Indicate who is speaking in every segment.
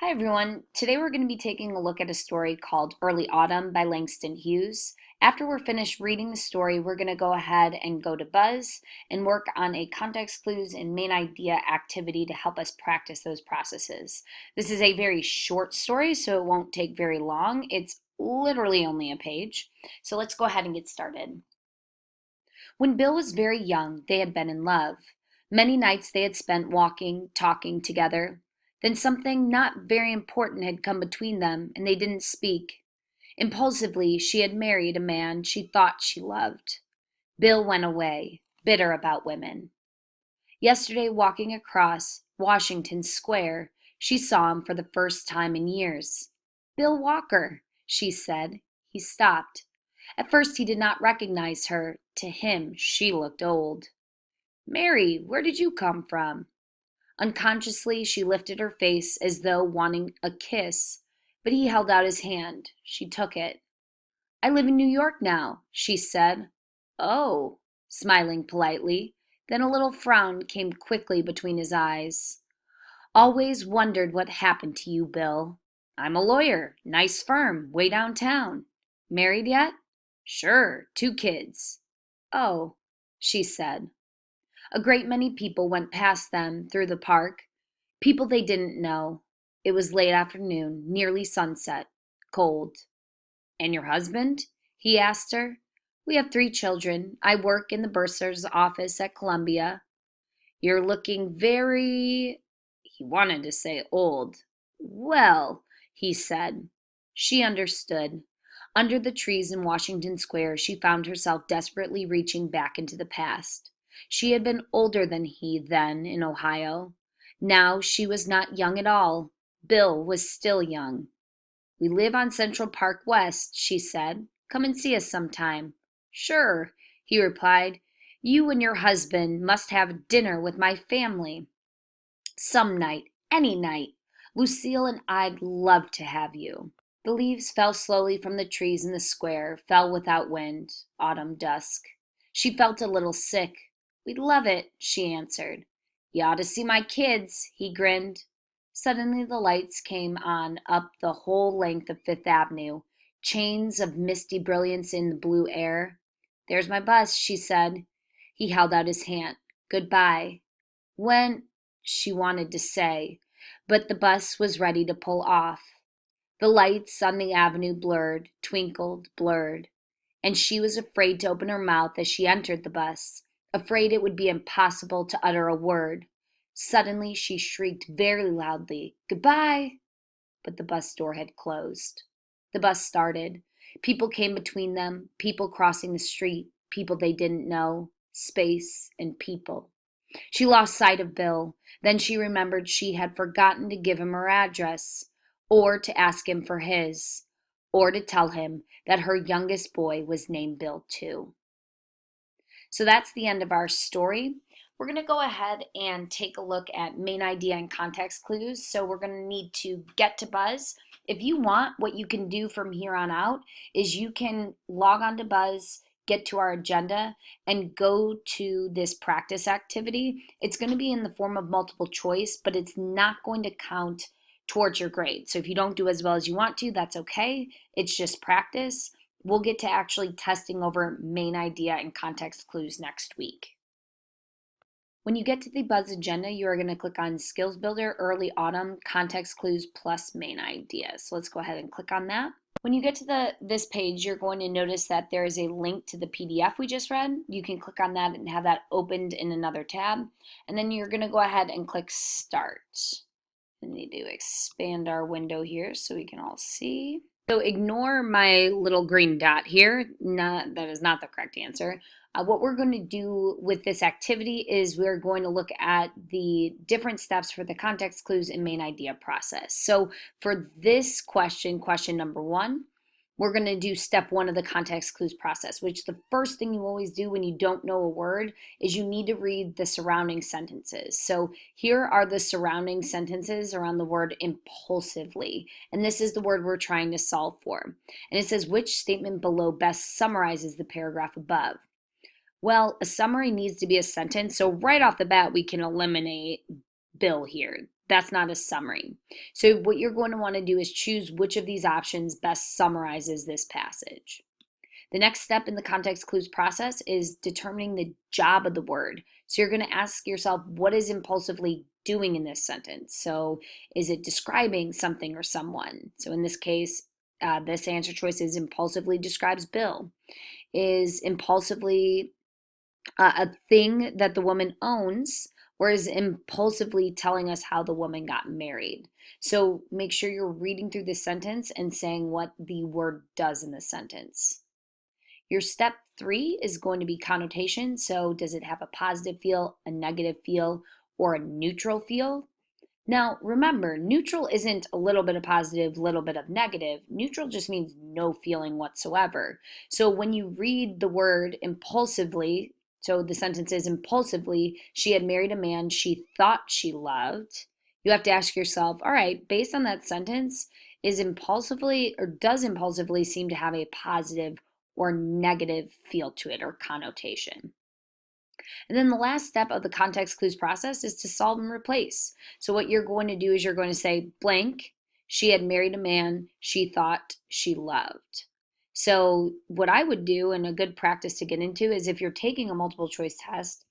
Speaker 1: Hi everyone. Today we're going to be taking a look at a story called Early Autumn by Langston Hughes. After we're finished reading the story, we're going to go ahead and go to Buzz and work on a context clues and main idea activity to help us practice those processes. This is a very short story, so it won't take very long. It's literally only a page. So let's go ahead and get started. When Bill was very young, they had been in love. Many nights they had spent walking, talking together. Then something not very important had come between them, and they didn't speak. Impulsively, she had married a man she thought she loved. Bill went away, bitter about women. Yesterday, walking across Washington Square, she saw him for the first time in years. "Bill Walker," she said. He stopped. At first he did not recognize her. To him she looked old. "Mary, where did you come from?" Unconsciously she lifted her face as though wanting a kiss, but he held out his hand. She took it. "I live in New York now," she said. "Oh," smiling politely. Then a little frown came quickly between his eyes. "Always wondered what happened to you, Bill. I'm a lawyer. Nice firm, way downtown. Married yet?" "Sure, 2 kids." "Oh," she said. A great many people went past them through the park. People they didn't know. It was late afternoon, nearly sunset. Cold. "And your husband?" he asked her. "We have 3 children. I work in the bursar's office at Columbia." "You're looking very—" He wanted to say old. "Well," he said. She understood. Under the trees in Washington Square, she found herself desperately reaching back into the past. She had been older than he then in Ohio. Now she was not young at all. Bill was still young. "We live on Central Park West," she said. "Come and see us sometime." "Sure," he replied. "You and your husband must have dinner with my family." "Some night, any night. Lucille and I'd love to have you." The leaves fell slowly from the trees in the square, fell without wind, autumn dusk. She felt a little sick. "We'd love it," she answered. "You ought to see my kids," he grinned. Suddenly the lights came on up the whole length of Fifth Avenue, chains of misty brilliance in the blue air. "There's my bus," she said. He held out his hand. "Goodbye." "When—" she wanted to say, but the bus was ready to pull off. The lights on the avenue blurred, twinkled, blurred, and she was afraid to open her mouth as she entered the bus, afraid it would be impossible to utter a word. Suddenly she shrieked very loudly, "Goodbye!" But the bus door had closed. The bus started. People came between them, people crossing the street, people they didn't know, space and people. She lost sight of Bill. Then she remembered she had forgotten to give him her address, or to ask him for his, or to tell him that her youngest boy was named Bill too. So that's the end of our story. We're going to go ahead and take a look at main idea and context clues. So we're going to need to get to Buzz. If you want, what you can do from here on out is you can log on to Buzz, get to our agenda, and go to this practice activity. It's going to be in the form of multiple choice, but it's not going to count towards your grade. So if you don't do as well as you want to, that's okay. It's just practice. We'll get to actually testing over main idea and context clues next week. When you get to the Buzz agenda, you are going to click on Skills Builder, Early Autumn, Context Clues, plus Main Idea. So let's go ahead and click on that. When you get to this page, you're going to notice that there is a link to the PDF we just read. You can click on that and have that opened in another tab. And then you're going to go ahead and click Start. We need to expand our window here so we can all see. So ignore my little green dot here. That is not the correct answer. What we're going to do with this activity is we're going to look at the different steps for the context clues and main idea process. So for this question, question number 1, we're going to do step 1 of the context clues process, which the first thing you always do when you don't know a word is you need to read the surrounding sentences. So here are the surrounding sentences around the word impulsively, and this is the word we're trying to solve for. And it says, which statement below best summarizes the paragraph above? Well, a summary needs to be a sentence, so right off the bat we can eliminate Bill here. That's not a summary. So what you're going to want to do is choose which of these options best summarizes this passage. The next step in the context clues process is determining the job of the word. So you're going to ask yourself, what is impulsively doing in this sentence? So is it describing something or someone? So in this case, this answer choice is impulsively describes Bill. Is impulsively a thing that the woman owns, or is impulsively telling us how the woman got married? So make sure you're reading through the sentence and saying what the word does in the sentence. Your step 3 is going to be connotation. So does it have a positive feel, a negative feel, or a neutral feel? Now, remember, neutral isn't a little bit of positive, little bit of negative. Neutral just means no feeling whatsoever. So when you read the word impulsively, so the sentence is impulsively, she had married a man she thought she loved. You have to ask yourself, all right, based on that sentence, is impulsively or does impulsively seem to have a positive or negative feel to it or connotation? And then the last step of the context clues process is to solve and replace. So what you're going to do is you're going to say blank, she had married a man she thought she loved. So what I would do, and a good practice to get into, is if you're taking a multiple choice test,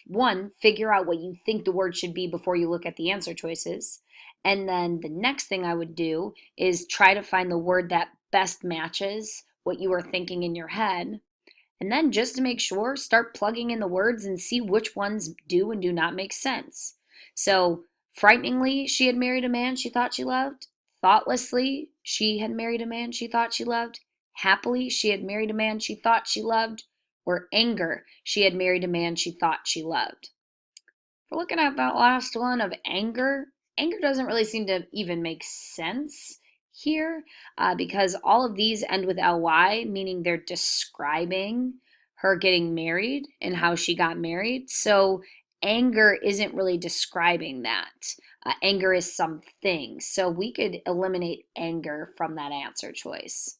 Speaker 1: one, figure out what you think the word should be before you look at the answer choices. And then the next thing I would do is try to find the word that best matches what you are thinking in your head, and then just to make sure, start plugging in the words and see which ones do and do not make sense. So, frighteningly, she had married a man she thought she loved. Thoughtlessly, she had married a man she thought she loved. Happily, she had married a man she thought she loved. Or anger, she had married a man she thought she loved. We're looking at that last one of anger. Anger doesn't really seem to even make sense here because all of these end with ly, meaning they're describing her getting married and how she got married. So anger isn't really describing that. Anger is something. So we could eliminate anger from that answer choice.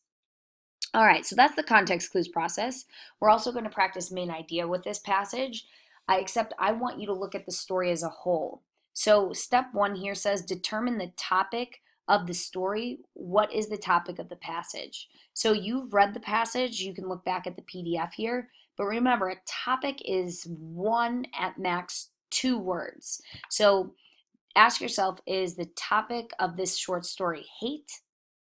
Speaker 1: All right, so that's the context clues process. We're also going to practice main idea with this passage, except I want you to look at the story as a whole. So step 1 here says determine the topic of the story. What is the topic of the passage? So you've read the passage, you can look back at the PDF here, but remember, a topic is 1 at max 2 words. So ask yourself, is the topic of this short story hate,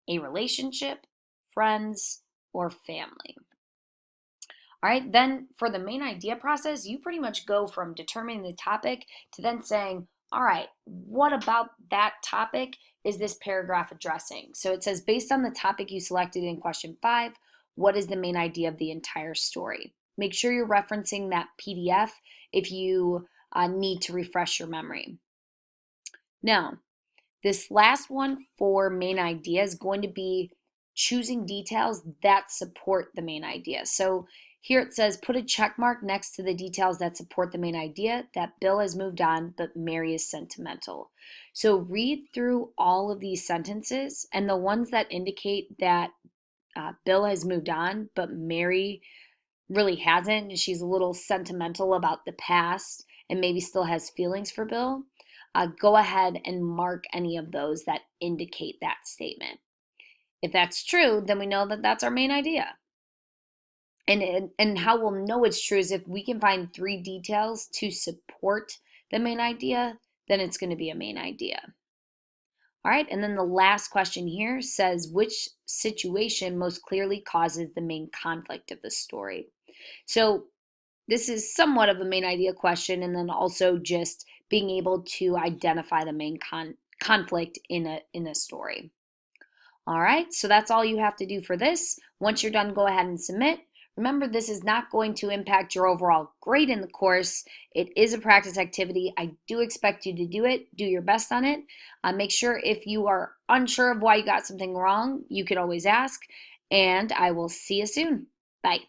Speaker 1: a relationship, friends, or family? All right, then for the main idea process, you pretty much go from determining the topic to then saying, all right, what about that topic is this paragraph addressing? So it says, based on the topic you selected in question 5, what is the main idea of the entire story? Make sure you're referencing that PDF if you need to refresh your memory. Now, this last one for main idea is going to be choosing details that support the main idea. So here it says put a check mark next to the details that support the main idea, that Bill has moved on, but Mary is sentimental. So read through all of these sentences, and the ones that indicate that Bill has moved on, but Mary really hasn't, and she's a little sentimental about the past and maybe still has feelings for Bill, go ahead and mark any of those that indicate that statement. If that's true, then we know that that's our main idea. And how we'll know it's true is if we can find 3 details to support the main idea, then it's going to be a main idea. All right, and then the last question here says which situation most clearly causes the main conflict of the story. So this is somewhat of a main idea question, and then also just being able to identify the main conflict in a story. All right, so that's all you have to do for this. Once you're done, go ahead and submit. Remember, this is not going to impact your overall grade in the course. It is a practice activity. I do expect you to do it. Do your best on it. Make sure if you are unsure of why you got something wrong, you can always ask. And I will see you soon. Bye.